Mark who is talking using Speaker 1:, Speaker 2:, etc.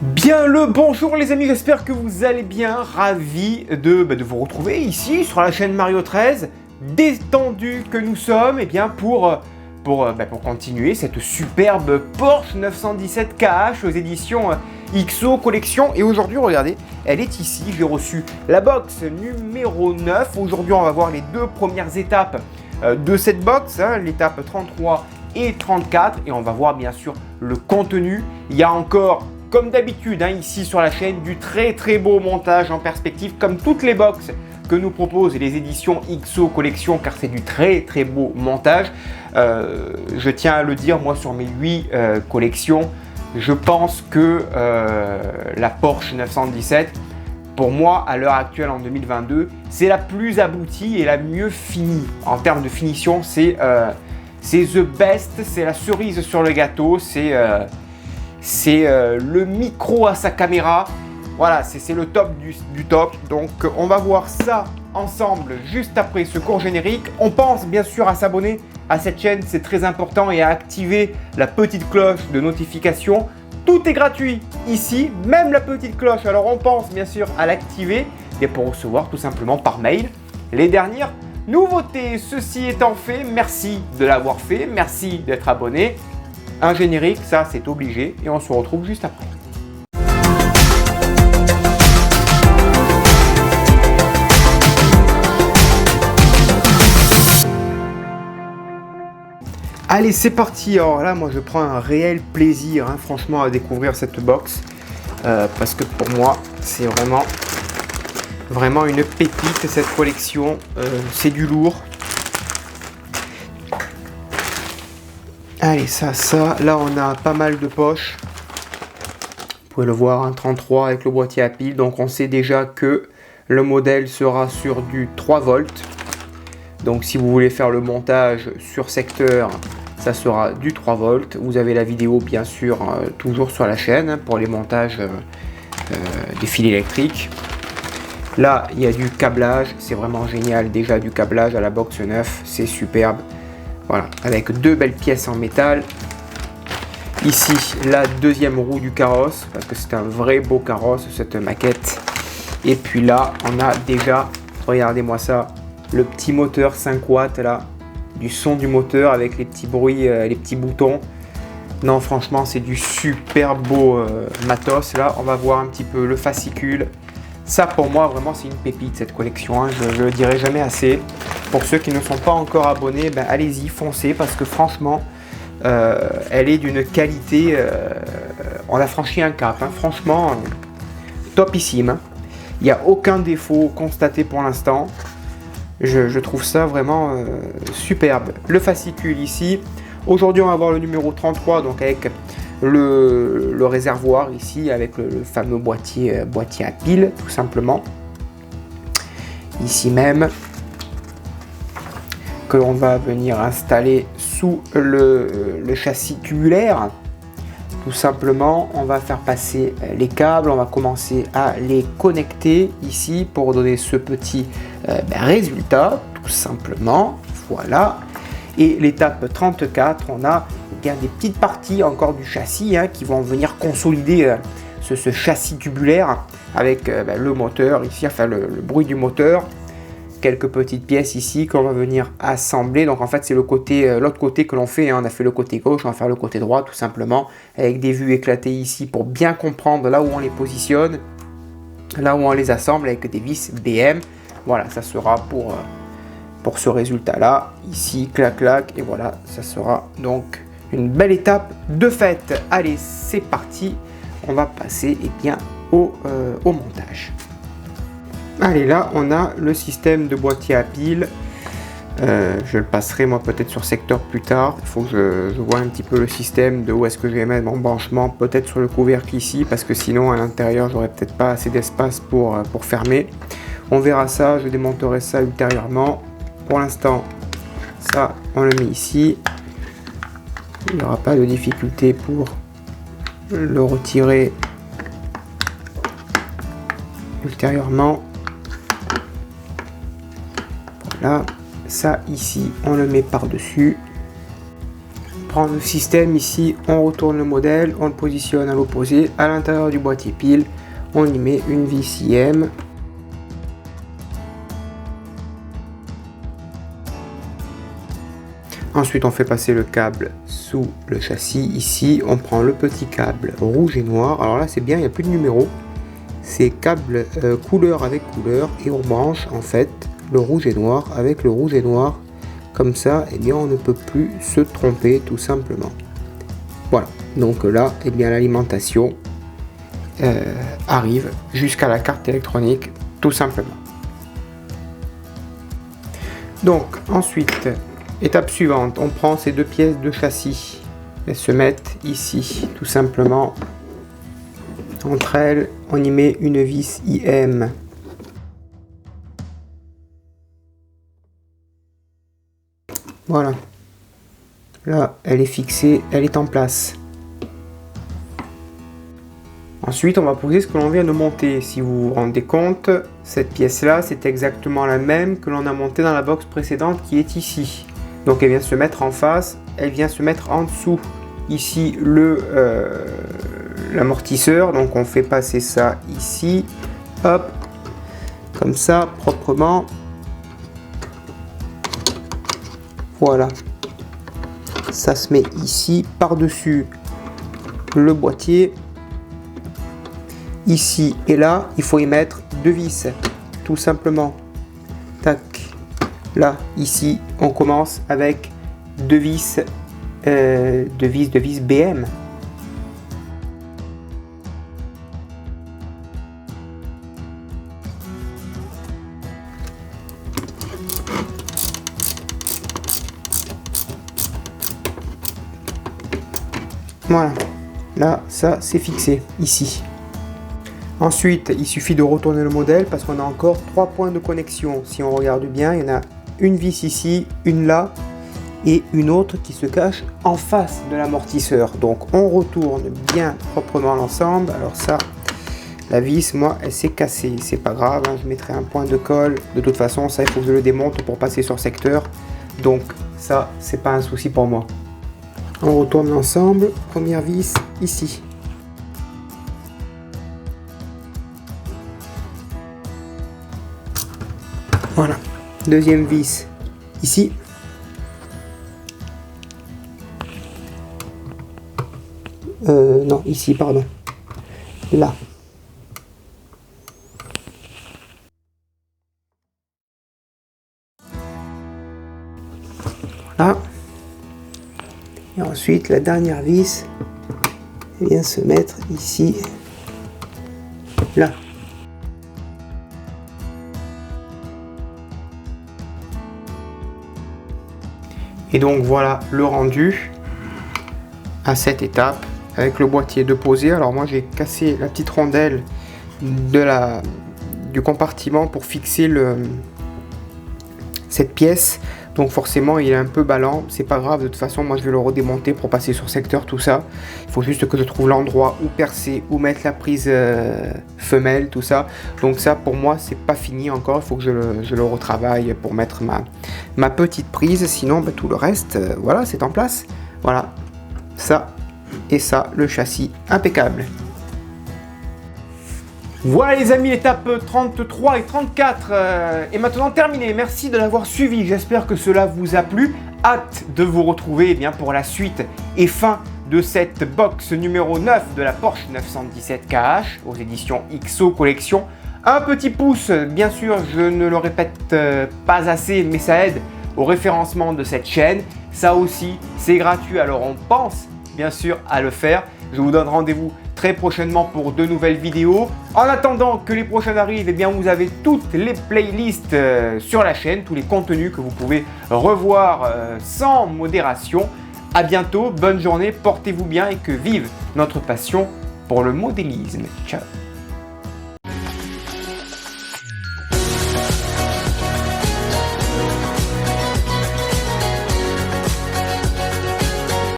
Speaker 1: Bien le bonjour les amis, j'espère que vous allez bien, ravi de vous retrouver ici sur la chaîne Mario 13, détendu que nous sommes, et bien pour continuer cette superbe Porsche 917 KH aux éditions XO Collection. Et aujourd'hui, regardez, elle est ici, j'ai reçu la box numéro 9. Aujourd'hui, on va voir les deux premières étapes de cette box, l'étape 33 et 34, et on va voir bien sûr le contenu. Il y a encore, comme d'habitude, ici sur la chaîne, du très beau montage en perspective, comme toutes les box que nous proposent les éditions XO Collection, car c'est du très beau montage. Je tiens à le dire, moi sur mes 8 collections, je pense que la Porsche 917, pour moi, à l'heure actuelle en 2022, c'est la plus aboutie et la mieux finie. En termes de finition, c'est the best, c'est la cerise sur le gâteau, c'est le micro à sa caméra. Voilà, c'est le top du top. Donc on va voir ça ensemble juste après ce court générique. On pense bien sûr à s'abonner à cette chaîne, c'est très important, et à activer la petite cloche de notification. Tout est gratuit ici, même la petite cloche. Alors on pense bien sûr à l'activer et pour recevoir tout simplement par mail les dernières nouveautés. Ceci étant fait, merci de l'avoir fait, merci d'être abonné. Un générique, ça c'est obligé, et on se retrouve juste après. Allez, c'est parti. Alors là, moi je prends un réel plaisir, franchement, à découvrir cette box, parce que pour moi c'est vraiment une pépite cette collection. C'est du lourd. Allez, ça, là on a pas mal de poches. Vous pouvez le voir, un 33 avec le boîtier à pile. Donc on sait déjà que le modèle sera sur du 3 volts. Donc si vous voulez faire le montage sur secteur, ça sera du 3 volts. Vous avez la vidéo bien sûr toujours sur la chaîne pour les montages des fils électriques. Là il y a du câblage, c'est vraiment génial, déjà du câblage à la box 9, c'est superbe. Voilà, avec deux belles pièces en métal. Ici, la deuxième roue du carrosse, parce que c'est un vrai beau carrosse, cette maquette. Et puis là, on a déjà, regardez-moi ça, le petit moteur 5 watts là, du son du moteur avec les petits bruits, les petits boutons. Non, franchement, c'est du super beau matos. Là, on va voir un petit peu le fascicule. Ça, pour moi, vraiment, c'est une pépite cette collection. Je le dirai jamais assez. Pour ceux qui ne sont pas encore abonnés, allez-y, foncez, parce que franchement, elle est d'une qualité. On a franchi un cap. Franchement, topissime. Il n'y a aucun défaut constaté pour l'instant. Je trouve ça vraiment superbe. Le fascicule ici. Aujourd'hui, on va voir le numéro 33, donc avec le réservoir ici, avec le fameux boîtier à pile, tout simplement. Ici même, que l'on va venir installer sous le châssis tubulaire. Tout simplement, on va faire passer les câbles, on va commencer à les connecter ici pour donner ce petit résultat, tout simplement. Voilà. Et l'étape 34, on a bien des petites parties encore du châssis qui vont venir consolider ce châssis tubulaire avec le moteur ici, enfin le bruit du moteur. Quelques petites pièces ici qu'on va venir assembler. Donc en fait c'est l'autre côté que l'on fait, on a fait le côté gauche, on va faire le côté droit tout simplement, avec des vues éclatées ici pour bien comprendre là où on les positionne, là où on les assemble avec des vis BM. Voilà, ça sera pour ce résultat là, ici clac clac, et voilà, ça sera donc une belle étape de fait. Allez, c'est parti, on va passer au montage. Allez, là on a le système de boîtier à pile. Je le passerai moi peut-être sur secteur plus tard. Il faut que je vois un petit peu le système de où est-ce que je vais mettre mon branchement, peut-être sur le couvercle ici, parce que sinon à l'intérieur j'aurais peut-être pas assez d'espace pour fermer. On verra ça, je démonterai ça ultérieurement. Pour l'instant, ça on le met ici. Il n'y aura pas de difficulté pour le retirer ultérieurement. Voilà, ça ici on le met par dessus. reprend le système. Ici, on retourne le modèle, on le positionne à l'opposé. À l'intérieur du boîtier pile, on y met une vis IM. Ensuite, on fait passer le câble sous le châssis. Ici, on prend le petit câble rouge et noir. Alors là, c'est bien, il n'y a plus de numéro. C'est câble couleur avec couleur. Et on branche en fait le rouge et noir avec le rouge et noir. Comme ça, eh bien, on ne peut plus se tromper tout simplement. Voilà. Donc là, eh bien, l'alimentation arrive jusqu'à la carte électronique tout simplement. Donc ensuite, étape suivante, on prend ces deux pièces de châssis. Elles se mettent ici, tout simplement. Entre elles, on y met une vis IM. Voilà. Là, elle est fixée, elle est en place. Ensuite, on va poser ce que l'on vient de monter. Si vous vous rendez compte, cette pièce-là, c'est exactement la même que l'on a montée dans la box précédente qui est ici. Donc elle vient se mettre en face, elle vient se mettre en dessous. Ici l'amortisseur, donc on fait passer ça ici, hop, comme ça, proprement. Voilà. Ça se met ici, par-dessus le boîtier. Ici et là, il faut y mettre deux vis, tout simplement. Tac. Là, ici, on commence avec deux vis BM. Voilà. Là, ça, c'est fixé ici. Ensuite, il suffit de retourner le modèle parce qu'on a encore 3 points de connexion. Si on regarde bien, il y en a une vis ici, une là et une autre qui se cache en face de l'amortisseur. Donc on retourne bien proprement l'ensemble. Alors ça, la vis, moi, elle s'est cassée. C'est pas grave, hein, je mettrai un point de colle. De toute façon, ça, il faut que je le démonte pour passer sur secteur. Donc ça, c'est pas un souci pour moi. On retourne l'ensemble. Première vis ici. Voilà. Deuxième vis ici. Non, ici, pardon. Là. Voilà. Et ensuite, la dernière vis vient se mettre ici. Là. Et donc voilà le rendu à cette étape avec le boîtier de posé. Alors moi j'ai cassé la petite rondelle du compartiment pour fixer cette pièce. Donc forcément il est un peu ballant, c'est pas grave, de toute façon moi je vais le redémonter pour passer sur secteur, tout ça. Il faut juste que je trouve l'endroit où percer, où mettre la prise femelle, tout ça. Donc ça pour moi c'est pas fini encore, il faut que je le retravaille pour mettre ma petite prise, sinon bah, tout le reste, voilà, c'est en place. Voilà, ça et ça, le châssis impeccable. Voilà les amis, l'étape 33 et 34 est maintenant terminée. Merci de l'avoir suivi, j'espère que cela vous a plu. Hâte de vous retrouver bien, pour la suite et fin de cette box numéro 9 de la Porsche 917 KH aux éditions XO Collection. Un petit pouce, bien sûr, je ne le répète pas assez, mais ça aide au référencement de cette chaîne. Ça aussi, c'est gratuit, alors on pense bien sûr à le faire. Je vous donne rendez-vous très prochainement pour de nouvelles vidéos. En attendant que les prochaines arrivent, eh bien vous avez toutes les playlists sur la chaîne, tous les contenus que vous pouvez revoir sans modération. À bientôt, bonne journée, portez-vous bien et que vive notre passion pour le modélisme. Ciao.